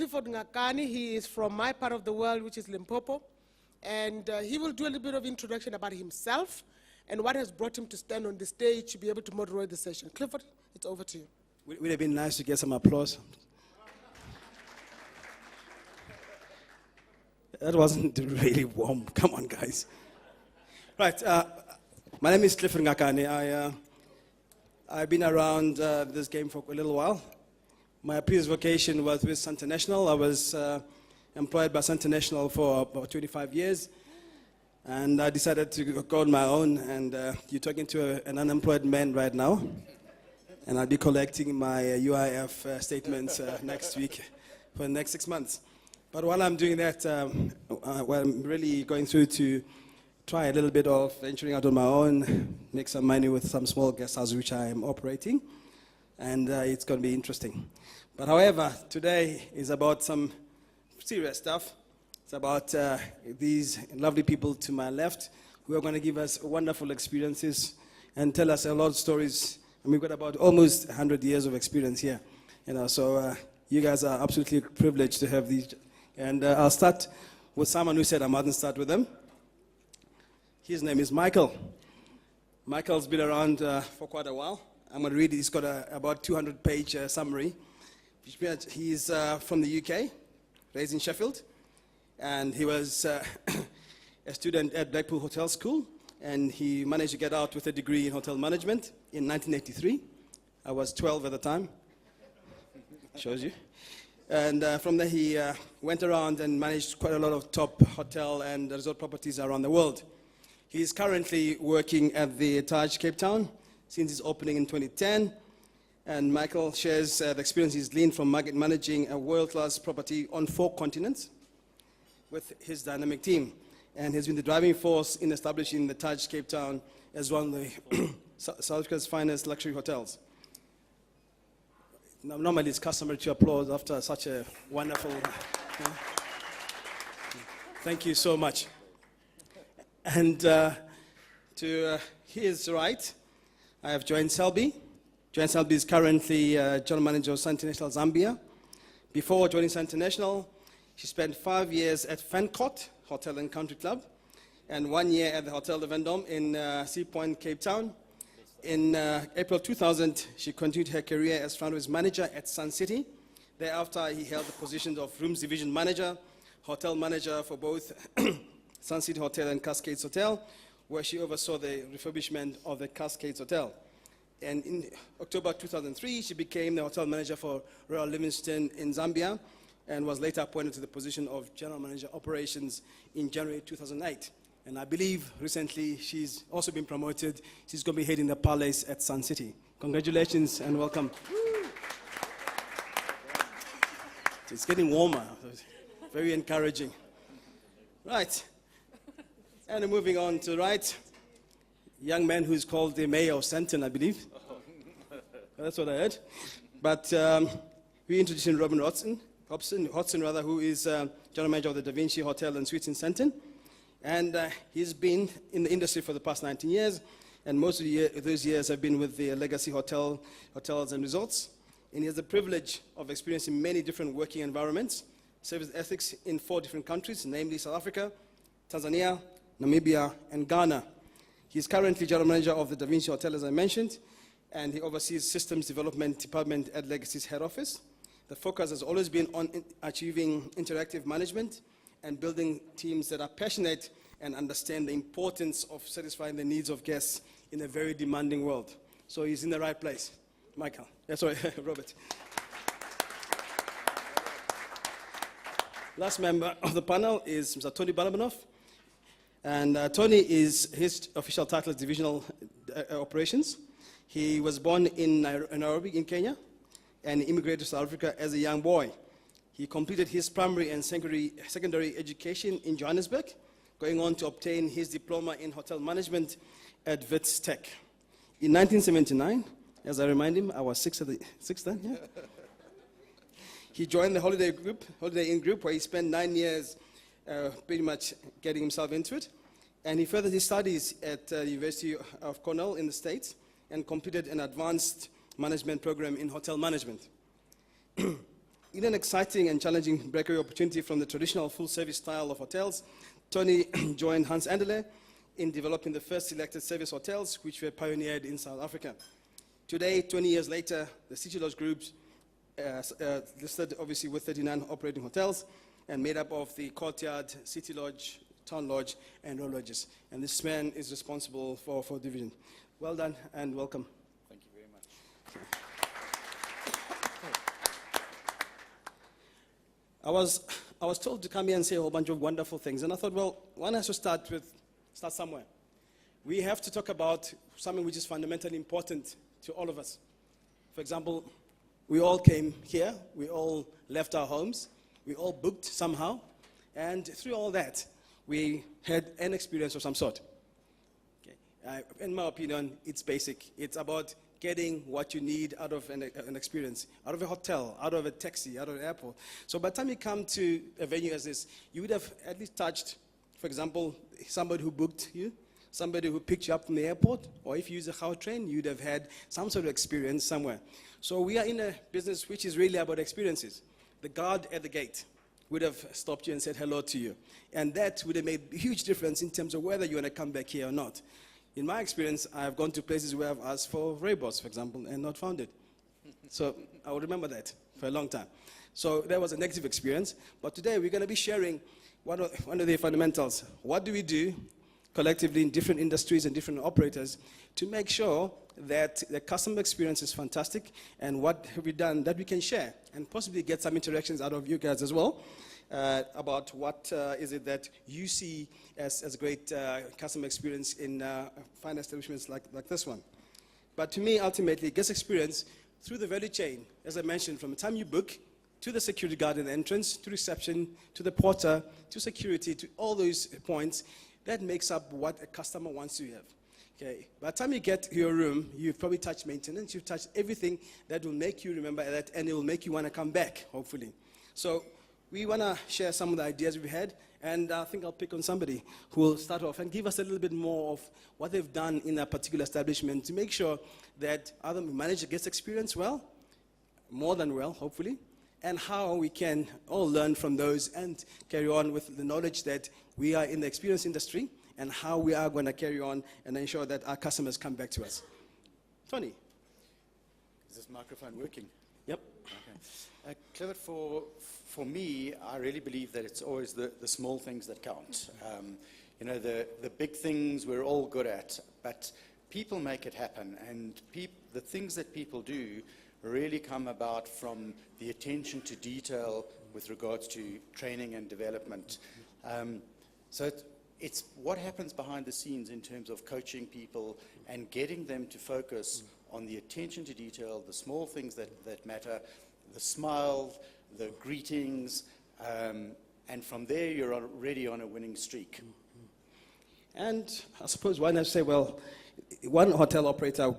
Clifford Ngakani. He is from my part of the world, which is Limpopo. And he will do a little bit of introduction about himself and what has brought him to stand on the stage to be able to moderate the session. Clifford, it's over to you. Would it have been nice to get some applause? That wasn't really warm. Come on, guys. Right. My name is Clifford Ngakani. I've been around this game for a little while. My previous vocation was with Sun International. I was employed by Sun International for about 25 years. And I decided to go on my own. And you're talking to an unemployed man right now. And I'll be collecting my UIF statements next week for the next 6 months. But while I'm doing that, I'm really going through to try a little bit of venturing out on my own, make some money with some small guest house which I am operating. And it's going to be interesting. But however, today is about some serious stuff. It's about these lovely people to my left who are going to give us wonderful experiences and tell us a lot of stories. And we've got about almost 100 years of experience here. So you guys are absolutely privileged to have these. And I'll start with someone who said I mustn't start with them. His name is Michael. Michael's been around for quite a while. I'm going to read it. He's got about 200-page summary. He's from the UK, raised in Sheffield. And he was a student at Blackpool Hotel School. And he managed to get out with a degree in hotel management in 1983. I was 12 at the time. Shows you. And from there, he went around and managed quite a lot of top hotel and resort properties around the world. He is currently working at the Taj Cape Town since its opening in 2010. And Michael shares the experience he's gleaned from managing a world-class property on 4 continents with his dynamic team. And has been the driving force in establishing the Taj Cape Town as one of the South Africa's finest luxury hotels. Normally, it's customary to applaud after such a wonderful. Thank you so much. And to his right, I have Joanne Selby. Joanne Selby is currently General Manager of Sun International Zambia. Before joining Sun International, she spent 5 years at Fancourt Hotel and Country Club, and 1 year at the Hotel de Vendôme in Sea Point, Cape Town. In April 2000, she continued her career as front office manager at Sun City. Thereafter, he held the positions of Rooms Division Manager, Hotel Manager for both Sun City Hotel and Cascades Hotel, where she oversaw the refurbishment of the Cascades Hotel. And in October 2003, she became the Hotel Manager for Royal Livingstone in Zambia, and was later appointed to the position of General Manager Operations in January 2008. And I believe recently she's also been promoted. She's going to be heading the palace at Sun City. Congratulations and welcome. It's getting warmer. Very encouraging. Right. And moving on to the right. Young man who's called the Mayor of Sandton, I believe. That's what I heard. But we introduced him Robin Hodson, who is General Manager of the Da Vinci Hotel and Suites in Sandton. And he's been in the industry for the past 19 years, and most of those years have been with the Legacy Hotels and Resorts. And he has the privilege of experiencing many different working environments, service ethics in 4 different countries, namely South Africa, Tanzania, Namibia, and Ghana. He's currently General Manager of the Da Vinci Hotel, as I mentioned, and he oversees Systems Development Department at Legacy's head office. The focus has always been on achieving interactive management and building teams that are passionate and understand the importance of satisfying the needs of guests in a very demanding world. So he's in the right place. Michael. Sorry, Robert. Last member of the panel is Mr. Tony Balabanov. And Tony is, his official title is Divisional Operations. He was born in Nairobi in Kenya and immigrated to South Africa as a young boy. He completed his primary and secondary education in Johannesburg, going on to obtain his diploma in hotel management at Wits Tech. In 1979, as I remind him, I was 6 then, yeah. He joined the Holiday Inn Group, where he spent 9 years pretty much getting himself into it. And he furthered his studies at the University of Cornell in the States and completed an advanced management program in hotel management. in an exciting and challenging breakaway opportunity from the traditional full-service style of hotels, Tony joined Hans Anderle in developing the first selected service hotels, which were pioneered in South Africa. Today, 20 years later, the City Lodge Group, listed obviously with 39 operating hotels, and made up of the Courtyard, City Lodge, Town Lodge, and Royal Lodges. And this man is responsible for division. Well done and welcome. Thank you very much. I was told to come here and say a whole bunch of wonderful things, and I thought, well, one has to start somewhere. We have to talk about something which is fundamentally important to all of us. For example, we all came here, we all left our homes, we all booked somehow, and through all that, we had an experience of some sort. Okay. In my opinion, it's basic. It's about getting what you need out of an experience, out of a hotel, out of a taxi, out of an airport. So by the time you come to a venue as this, you would have at least touched, for example, somebody who booked you, somebody who picked you up from the airport, or if you use a Gautrain train, you'd have had some sort of experience somewhere. So we are in a business which is really about experiences. The guard at the gate would have stopped you and said hello to you. And that would have made a huge difference in terms of whether you want to come back here or not. In my experience, I have gone to places where I've asked for Rooibos, for example, and not found it. So I will remember that for a long time. So that was a negative experience. But today we're going to be sharing one of the fundamentals. What do we do collectively in different industries and different operators to make sure that the customer experience is fantastic, and what have we done that we can share and possibly get some interactions out of you guys as well about what is it that you see as a great customer experience in fine establishments like this one. But to me, ultimately, guest experience through the value chain, as I mentioned, from the time you book to the security guard in the entrance, to reception, to the porter, to security, to all those points, that makes up what a customer wants to have. Okay. By the time you get to your room, you've probably touched maintenance, you've touched everything that will make you remember that, and it will make you want to come back, hopefully. So we want to share some of the ideas we've had, and I think I'll pick on somebody who will start off and give us a little bit more of what they've done in a particular establishment to make sure that either we manage the guest experience well, more than well, hopefully, and how we can all learn from those and carry on with the knowledge that we are in the experience industry, and how we are going to carry on and ensure that our customers come back to us. Tony. Is this microphone working? Yep. Okay. Clifford, for me, I really believe that it's always the small things that count. You know, the big things we're all good at, but people make it happen, and the things that people do really come about from the attention to detail with regards to training and development. So it's what happens behind the scenes in terms of coaching people and getting them to focus on the attention to detail, the small things that matter, the smile, the greetings, and from there you're already on a winning streak. And I suppose one has to say, well, one hotel operator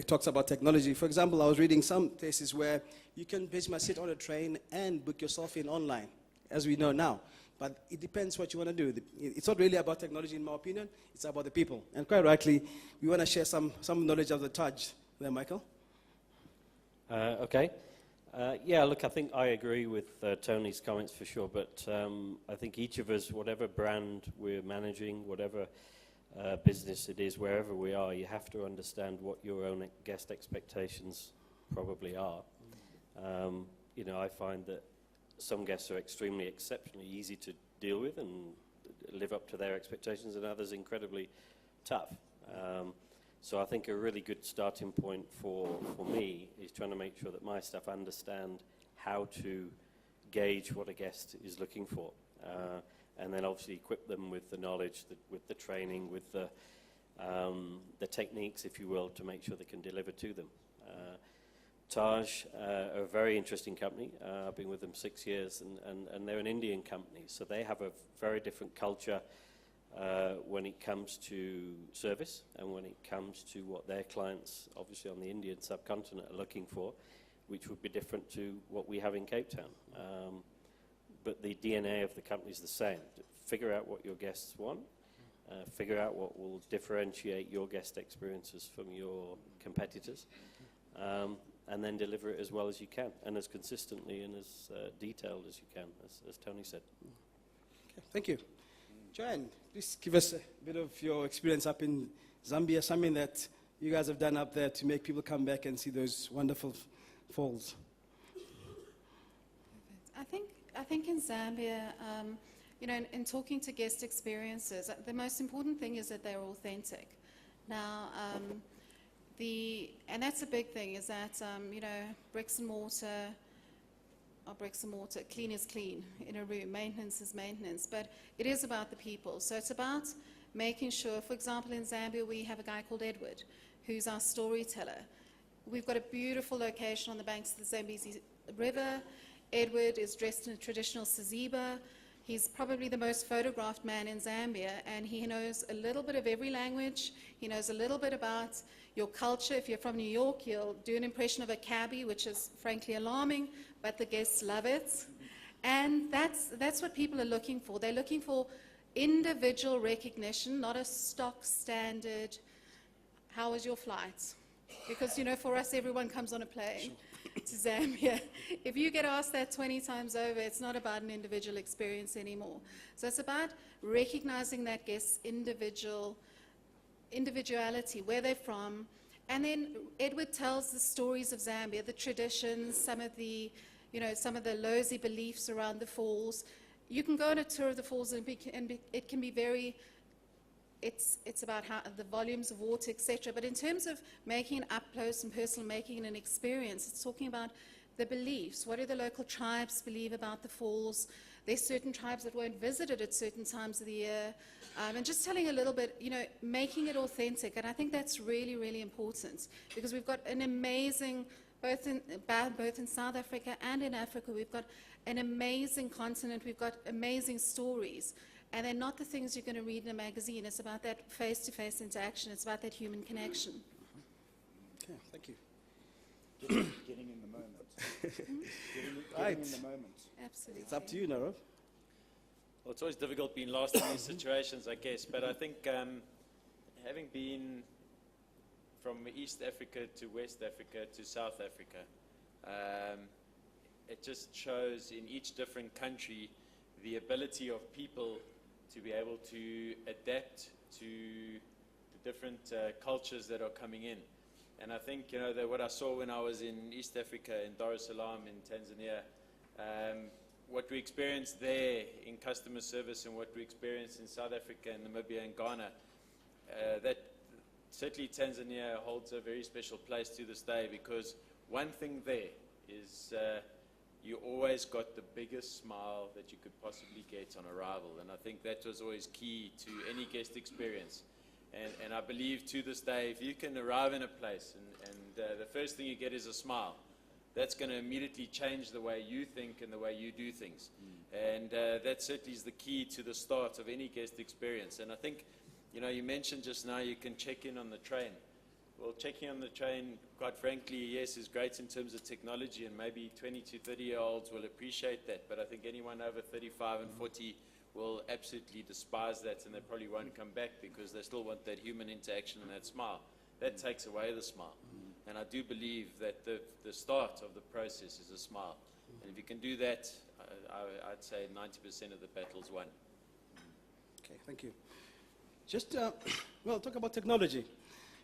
talks about technology. For example, I was reading some places where you can basically sit on a train and book yourself in online, as we know now. But it depends what you want to do. It's not really about technology, in my opinion. It's about the people. And quite rightly, we want to share some knowledge of the Taj there, Michael. Okay. Yeah, look, I think I agree with Tony's comments for sure. But I think each of us, whatever brand we're managing, whatever business it is, wherever we are, you have to understand what your own guest expectations probably are. You know, I find that some guests are exceptionally easy to deal with and live up to their expectations, and others incredibly tough. So I think a really good starting point for me is trying to make sure that my staff understand how to gauge what a guest is looking for, and then obviously equip them with the knowledge, with the training, with the techniques, if you will, to make sure they can deliver to them. Taj are a very interesting company. I've been with them 6 years, and they're an Indian company, so they have a very different culture when it comes to service and when it comes to what their clients, obviously on the Indian subcontinent, are looking for, which would be different to what we have in Cape Town. But the DNA of the company is the same. Figure out what your guests want, figure out what will differentiate your guest experiences from your competitors, and then deliver it as well as you can, and as consistently and as detailed as you can, as Tony said. Okay, thank you. Joanne, please give us a bit of your experience up in Zambia, something that you guys have done up there to make people come back and see those wonderful falls. I think in Zambia, you know, in talking to guest experiences, the most important thing is that they're authentic. Now, and that's a big thing, is that, you know, bricks and mortar, clean is clean in a room, maintenance is maintenance, but it is about the people. So it's about making sure, for example, in Zambia, we have a guy called Edward, who's our storyteller. We've got a beautiful location on the banks of the Zambezi River. Edward is dressed in a traditional Saziba. He's probably the most photographed man in Zambia, and he knows a little bit of every language. He knows a little bit about your culture. If you're from New York, he'll do an impression of a cabbie, which is frankly alarming, but the guests love it. And that's what people are looking for. They're looking for individual recognition, not a stock standard, how was your flight? Because, you know, for us, everyone comes on a plane to Zambia. If you get asked that 20 times over, it's not about an individual experience anymore. So it's about recognizing that guest's individuality, where they're from. And then Edward tells the stories of Zambia, the traditions, some of the Lozi beliefs around the falls. You can go on a tour of the falls, and it can be very, it's about how the volumes of water, etc. But in terms of making it up close and personal, making it an experience, it's talking about the beliefs. What do the local tribes believe about the falls? There's certain tribes that won't visit it at certain times of the year. And just telling a little bit, you know, making it authentic. And I think that's really, really important, because we've got an amazing, both in South Africa and in Africa, we've got an amazing continent. We've got amazing stories. And they're not the things you're going to read in a magazine. It's about that face-to-face interaction. It's about that human connection. Okay, thank you. Getting in the moment. Right. Getting in the moment. Absolutely. It's up to you, Naro. Well, it's always difficult being lost in these situations, I guess. But I think having been from East Africa to West Africa to South Africa, it just shows in each different country the ability of people to be able to adapt to the different cultures that are coming in. And I think, you know, that what I saw when I was in East Africa, in Dar es Salaam, in Tanzania, what we experienced there in customer service and what we experienced in South Africa and Namibia and Ghana, that certainly Tanzania holds a very special place to this day, because one thing there is you always got the biggest smile that you could possibly get on arrival. And I think that was always key to any guest experience. And I believe to this day, if you can arrive in a place and the first thing you get is a smile, that's going to immediately change the way you think and the way you do things. And that certainly is the key to the start of any guest experience. And I think, you know, you mentioned just now you can check in on the train. Well, checking on the train, quite frankly, yes, is great in terms of technology, and maybe 20 to 30-year-olds will appreciate that. But I think anyone over 35 and 40 will absolutely despise that, and they probably won't come back because they still want that human interaction and that smile. That takes away the smile. And I do believe that the start of the process is a smile. And if you can do that, I'd say 90% of the battle's won. Okay, thank you. Just, well, talk about technology.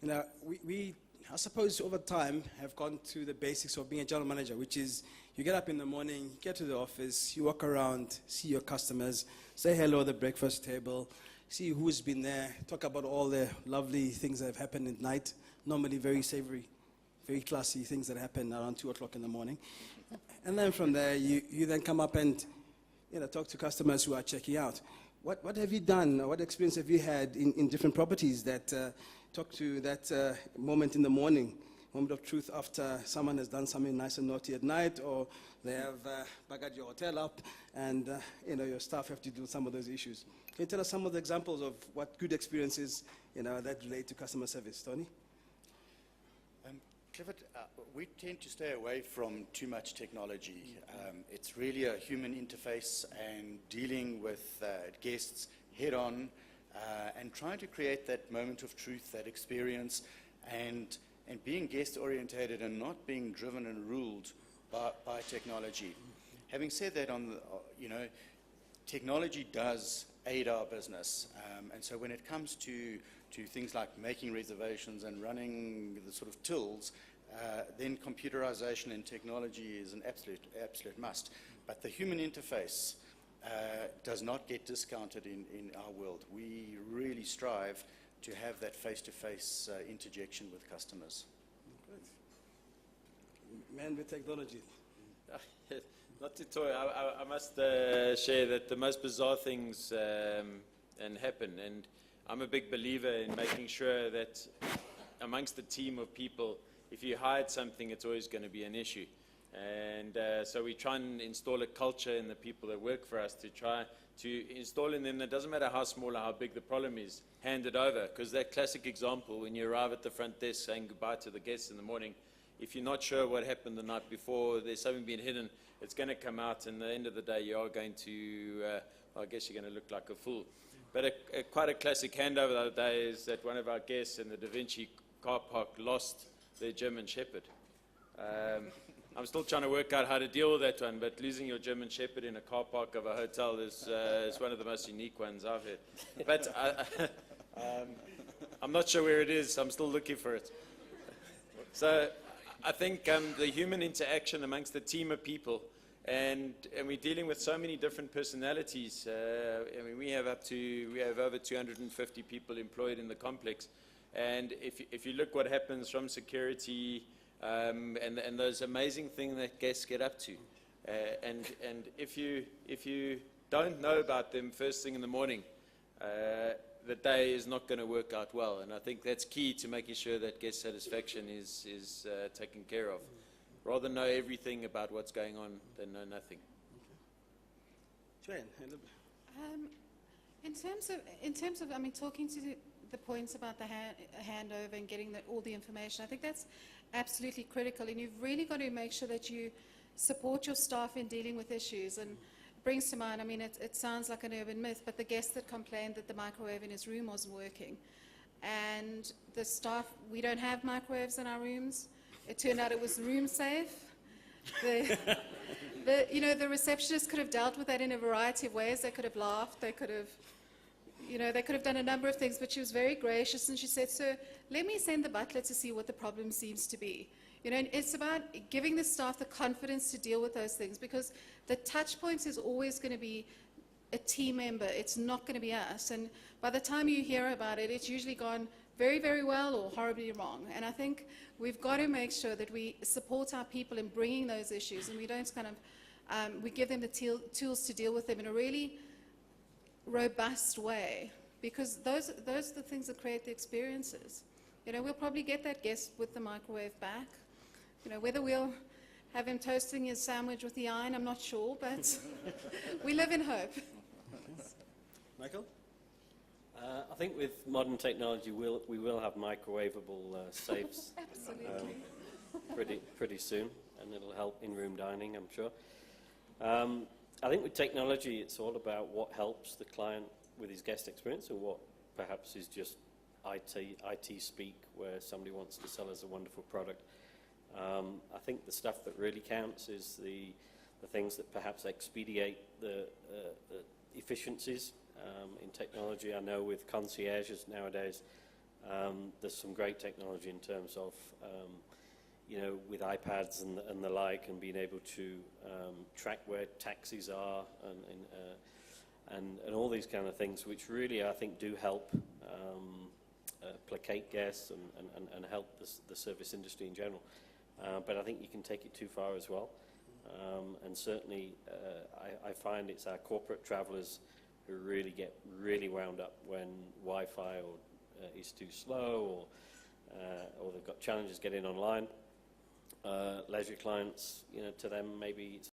You know, we, I suppose over time, have gone to the basics of being a general manager, which is you get up in the morning, get to the office, you walk around, see your customers, say hello at the breakfast table, see who's been there, talk about all the lovely things that have happened at night, normally very savory, very classy things that happen around 2 o'clock in the morning. And then from there, you then come up and, you know, talk to customers who are checking out. What have you done, or what experience have you had in different properties that talk to that moment in the morning, moment of truth after someone has done something nice and naughty at night, or they have buggered your hotel up, and you know, your staff have to deal with some of those issues. Can you tell us some of the examples of what good experiences, you know, that relate to customer service, Tony? Clifford, we tend to stay away from too much technology. It's really a human interface and dealing with guests head on and trying to create that moment of truth, that experience, and and being guest-orientated and not being driven and ruled by technology. Having said that, technology does aid our business, and so when it comes to things like making reservations and running the sort of tills, then computerization and technology is an absolute must. But the human interface does not get discounted in our world. We really strive to have that face-to-face interjection with customers. Man with technology. Not to toy, I must share that the most bizarre things and happen, and I'm a big believer in making sure that amongst the team of people, if you hide something, it's always going to be an issue. And so we try and install a culture in the people that work for us to try to install in them that doesn't matter how small or how big the problem is, hand it over. Because that classic example, when you arrive at the front desk saying goodbye to the guests in the morning, if you're not sure what happened the night before, there's something being hidden, it's going to come out, and at the end of the day, you are going to, I guess you're going to look like a fool. But quite a classic handover the other day is that one of our guests in the Da Vinci car park lost their German Shepherd. I'm still trying to work out how to deal with that one, but losing your German Shepherd in a car park of a hotel is one of the most unique ones I've had. But I'm not sure where it is. I'm still looking for it. So I think the human interaction amongst the team of people, and we're dealing with so many different personalities. I mean, we have over 250 people employed in the complex, and if you look what happens from security and those amazing things that guests get up to, and if you don't know about them first thing in the morning, the day is not going to work out well. And I think that's key to making sure that guest satisfaction is taken care of. Rather know everything about what's going on than know nothing. Jane, In terms of, I mean, talking to the points about the handover and getting all the information, I think that's absolutely critical. And you've really got to make sure that you support your staff in dealing with issues. And it brings to mind, I mean, it sounds like an urban myth, but the guest that complained that the microwave in his room wasn't working. And the staff, we don't have microwaves in our rooms. It turned out it was room safe. The receptionist could have dealt with that in a variety of ways. They could have laughed. They could have done a number of things. But she was very gracious, and she said, "Sir, let me send the butler to see what the problem seems to be." And it's about giving the staff the confidence to deal with those things, because the touch points is always going to be a team member. It's not going to be us. And by the time you hear about it, it's usually gone very, very well or horribly wrong. And I think we've got to make sure that we support our people in bringing those issues, and we don't we give them the tools to deal with them in a really robust way, because those are the things that create the experiences. We'll probably get that guest with the microwave back. Whether we'll have him toasting his sandwich with the iron, I'm not sure, but we live in hope. Michael? I think with modern technology, we will have microwavable safes pretty soon, and it'll help in-room dining, I'm sure. I think with technology, it's all about what helps the client with his guest experience, or what perhaps is just IT speak, where somebody wants to sell us a wonderful product. I think the stuff that really counts is the things that perhaps expedite the efficiencies in technology. I know with concierges nowadays, there's some great technology in terms of, with iPads and the like, and being able to track where taxis are and all these kind of things, which really I think do help placate guests and help the service industry in general. But I think you can take it too far as well. And certainly I find it's our corporate travelers who really get really wound up when Wi-Fi is too slow, or they've got challenges getting online. Leisure clients, to them maybe it's